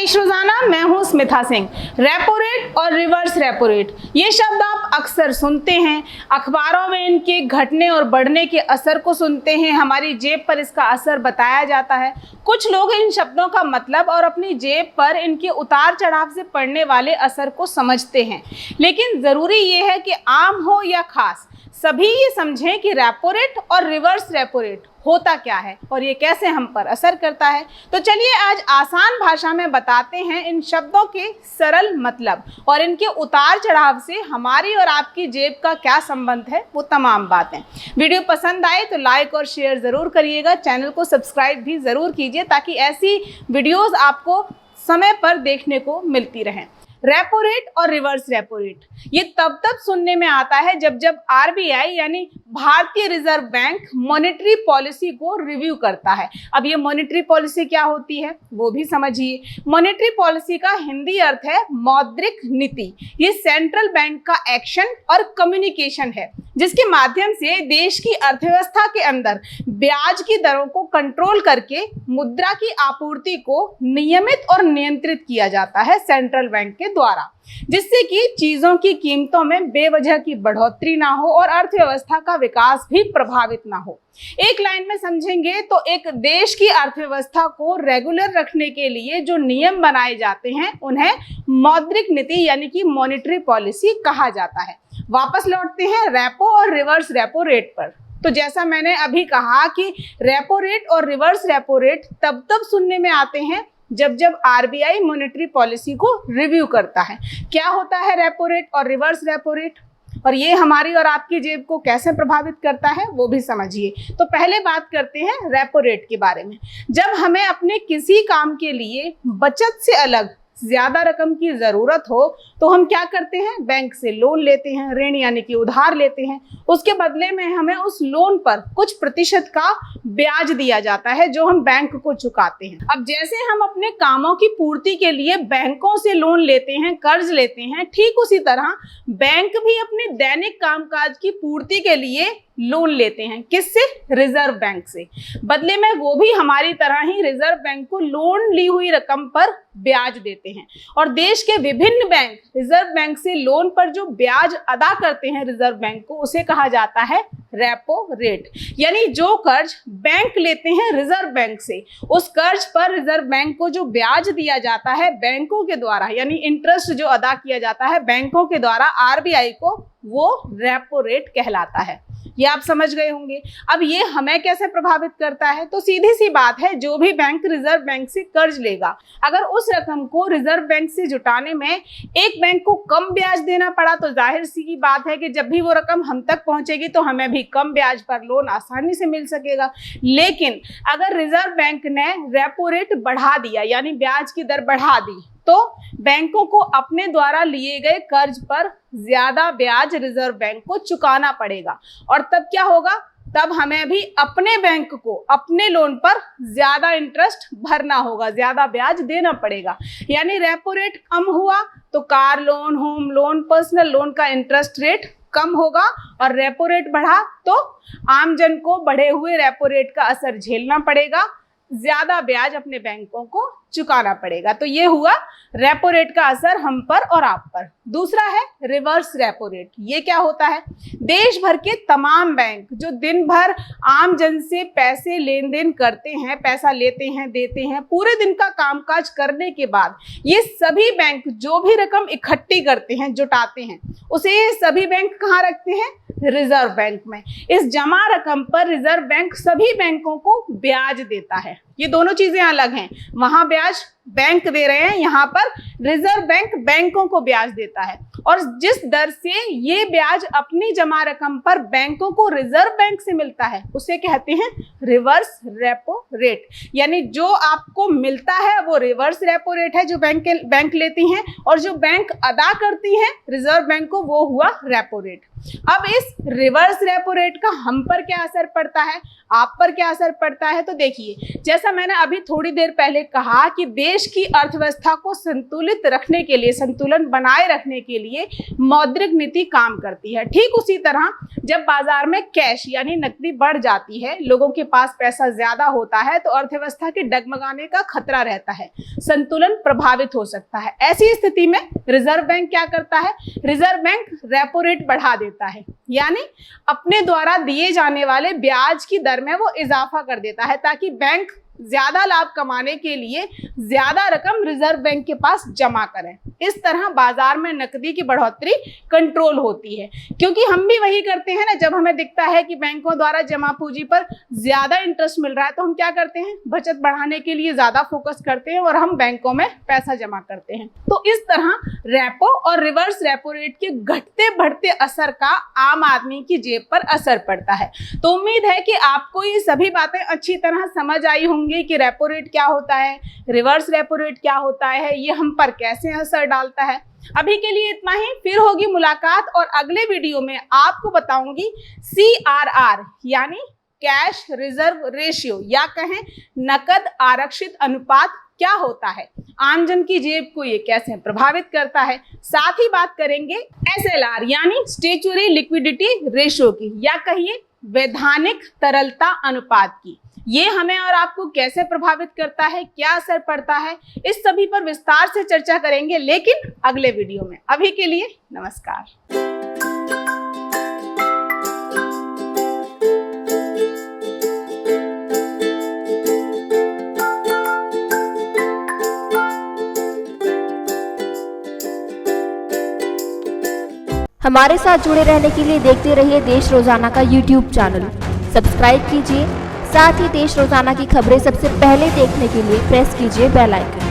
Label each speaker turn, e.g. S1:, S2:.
S1: English रोजाना, मैं हूं स्मिता सिंह। रेपो रेट और रिवर्स रेपो रेट, ये शब्द आप अक्सर सुनते हैं। अखबारों में इनके घटने और बढ़ने के असर को सुनते हैं। हमारी जेब पर इसका असर बताया जाता है। कुछ लोग इन शब्दों का मतलब और अपनी जेब पर इनके उतार चढ़ाव से पड़ने वाले असर को समझते हैं, लेकिन ज़रूरी ये है कि आम हो या खास, सभी ये समझें कि रेपो रेट और रिवर्स रेपो रेट होता क्या है और ये कैसे हम पर असर करता है। तो चलिए आज आसान भाषा में बताते हैं इन शब्दों के सरल मतलब और इनके उतार चढ़ाव से हमारी और आपकी जेब का क्या संबंध है, वो तमाम बातें। वीडियो पसंद आए तो लाइक और शेयर ज़रूर करिएगा। चैनल को सब्सक्राइब भी ज़रूर कीजिए ताकि ऐसी वीडियोज़ आपको समय पर देखने को मिलती रहें। रेपो रेट और रिवर्स रेपो रेट ये तब सुनने में आता है जब आरबीआई यानी भारतीय रिजर्व बैंक मॉनेटरी पॉलिसी को रिव्यू करता है। अब ये मॉनेटरी पॉलिसी क्या होती है वो भी समझिए। मॉनेटरी पॉलिसी का हिंदी अर्थ है मौद्रिक नीति। ये सेंट्रल बैंक का एक्शन और कम्युनिकेशन है जिसके माध्यम से देश की अर्थव्यवस्था के अंदर ब्याज की दरों को कंट्रोल करके मुद्रा की आपूर्ति को नियमित और नियंत्रित किया जाता है सेंट्रल बैंक के द्वारा, जिससे कि चीजों की कीमतों में बेवजह की बढ़ोतरी ना हो और अर्थव्यवस्था का विकास भी प्रभावित ना हो। एक लाइन में समझेंगे तो एक देश की अर्थव्यवस्था को रेगुलर रखने के लिए जो नियम बनाए जाते हैं उन्हें मौद्रिक नीति यानी कि मॉनेटरी पॉलिसी कहा जाता है। वापस लौटते हैं रेपो और रिवर्स रेपो रेट पर। तो जैसा मैंने अभी कहा कि रेपो रेट और रिवर्स रेपो रेट तब सुनने में आते हैं जब आरबीआई मॉनेटरी पॉलिसी को रिव्यू करता है। क्या होता है रेपो रेट और रिवर्स रेपो रेट और ये हमारी और आपकी जेब को कैसे प्रभावित करता है वो भी समझिए। तो पहले बात करते हैं रेपो रेट के बारे में। जब हमें अपने किसी काम के लिए बचत से अलग ज्यादा रकम की जरूरत हो तो हम क्या करते हैं, बैंक से लोन लेते हैं, ऋण यानी कि उधार लेते हैं। उसके बदले में हमें उस लोन पर कुछ प्रतिशत का ब्याज दिया जाता है जो हम बैंक को चुकाते हैं। अब जैसे हम अपने कामों की पूर्ति के लिए बैंकों से लोन लेते हैं, कर्ज लेते हैं, ठीक उसी तरह बैंक भी अपने दैनिक कामकाज की पूर्ति के लिए लोन लेते हैं। किससे? रिजर्व बैंक से। बदले में वो भी हमारी तरह ही रिजर्व बैंक को लोन ली हुई रकम पर ब्याज देते हैं और देश के विभिन्न बैंक रिजर्व बैंक से लोन पर जो ब्याज अदा करते हैं रिजर्व बैंक को, उसे कहा जाता है रेपो रेट। यानी जो कर्ज बैंक लेते हैं रिजर्व बैंक से, उस कर्ज पर रिजर्व बैंक को जो ब्याज दिया जाता है बैंकों के द्वारा, यानी इंटरेस्ट जो अदा किया जाता है बैंकों के द्वारा आरबीआई को, वो रेपो रेट कहलाता है। ये आप समझ गए होंगे। अब ये हमें कैसे प्रभावित करता है? तो सीधी सी बात है, जो भी बैंक रिजर्व बैंक से कर्ज लेगा, अगर उस रकम को रिजर्व बैंक से जुटाने में एक बैंक को कम ब्याज देना पड़ा तो जाहिर सी बात है कि जब भी वो रकम हम तक पहुंचेगी तो हमें भी कम ब्याज पर लोन आसानी से मिल सकेगा। लेकिन अगर रिजर्व बैंक ने रेपो रेट बढ़ा दिया यानी ब्याज की दर बढ़ा दी तो बैंकों को अपने द्वारा लिए गए कर्ज पर ज्यादा ब्याज रिजर्व बैंक को चुकाना पड़ेगा और तब क्या होगा, तब हमें भी अपने बैंक को अपने लोन पर ज्यादा इंटरेस्ट भरना होगा, ज्यादा ब्याज देना पड़ेगा। यानी रेपो रेट कम हुआ तो car loan, home loan, personal loan का इंटरेस्ट रेट कम होगा और रेपो रेट बढ़ा तो आम जन को बढ़े हुए रेपो रेट का असर झेलना पड़ेगा, ज्यादा ब्याज अपने बैंकों को चुकाना पड़ेगा। तो ये हुआ रेपो रेट का असर हम पर और आप पर। दूसरा है रिवर्स रेपो रेट। ये क्या होता है? देश भर के तमाम बैंक जो दिन भर आम जन से पैसे लेन देन करते हैं, पैसा लेते हैं, देते हैं, पूरे दिन का कामकाज करने के बाद ये सभी बैंक जो भी रकम इकट्ठी करते हैं, जुटाते हैं, उसे सभी बैंक कहाँ रखते हैं? रिजर्व बैंक में। इस जमा रकम पर रिजर्व बैंक सभी बैंकों को ब्याज देता है। ये दोनों चीजें अलग हैं। वहां ब्याज बैंक दे रहे हैं, यहाँ पर रिजर्व बैंक बैंकों को ब्याज देता है और जिस दर से ये ब्याज अपनी जमा रकम पर बैंकों को रिजर्व बैंक से मिलता है उसे कहते हैं रिवर्स रेपो रेट। यानी जो आपको मिलता है वो रिवर्स रेपो रेट है जो बैंक लेती हैं और जो बैंक अदा करती हैं रिजर्व बैंक को, वो हुआ रेपो रेट। अब इस रिवर्स रेपो रेट का हम पर क्या असर पड़ता है, आप पर क्या असर पड़ता है? तो देखिए, जैसा मैंने अभी थोड़ी देर पहले कहा कि देश देश की अर्थव्यवस्था को संतुलित रखने के लिए, संतुलन बनाए रखने के लिए मौद्रिक नीति काम करती है। ठीक उसी तरह जब बाजार में कैश यानी नकदी बढ़ जाती है, लोगों के पास पैसा ज्यादा होता है, तो अर्थव्यवस्था के डगमगाने का खतरा रहता है, संतुलन प्रभावित हो सकता है। ऐसी स्थिति में रिजर्व बैंक क्या करता है? रिजर्व बैंक रेपो रेट बढ़ा देता है, यानी अपने द्वारा दिए जाने वाले ब्याज की दर में वो इजाफा कर देता है, ताकि बैंक ज्यादा लाभ कमाने के लिए ज्यादा रकम रिजर्व बैंक के पास जमा करें। इस तरह बाजार में नकदी की बढ़ोतरी कंट्रोल होती है, क्योंकि हम भी वही करते हैं ना, जब हमें दिखता है कि बैंकों द्वारा जमा पूंजी पर ज्यादा इंटरेस्ट मिल रहा है तो हम क्या करते हैं? बचत बढ़ाने के लिए ज्यादा फोकस करते हैं और हम बैंकों में पैसा जमा करते हैं। तो इस तरह रेपो और रिवर्स रेपो रेट के घटते बढ़ते असर का आम आदमी की जेब पर असर पड़ता है। तो उम्मीद है कि आपको ये सभी बातें अच्छी तरह समझ आई होंगी कि रेपो रेट क्या होता है, रिवर्स रेपो रेट क्या होता है, ये हम पर कैसे असर डालता है। अभी के लिए इतना ही, फिर होगी मुलाकात और अगले वीडियो में आपको बताऊंगी CRR यानी कैश रिजर्व रेशियो या कहें नकद आरक्षित अनुपात क्या होता है, आम जन की जेब को ये कैसे प्रभावित करता है। साथ ही बात करेंगे SLR यानी स्टैट्यूटरी लिक्विडिटी रेशियो की, या कहिए वैधानिक तरलता अनुपात की। ये हमें और आपको कैसे प्रभावित करता है, क्या असर पड़ता है, इस सभी पर विस्तार से चर्चा करेंगे, लेकिन अगले वीडियो में। अभी के लिए नमस्कार।
S2: हमारे साथ जुड़े रहने के लिए देखते रहिए देश रोजाना का YouTube चैनल। सब्सक्राइब कीजिए, साथ ही देश रोजाना की खबरें सबसे पहले देखने के लिए प्रेस कीजिए बेल आइकन।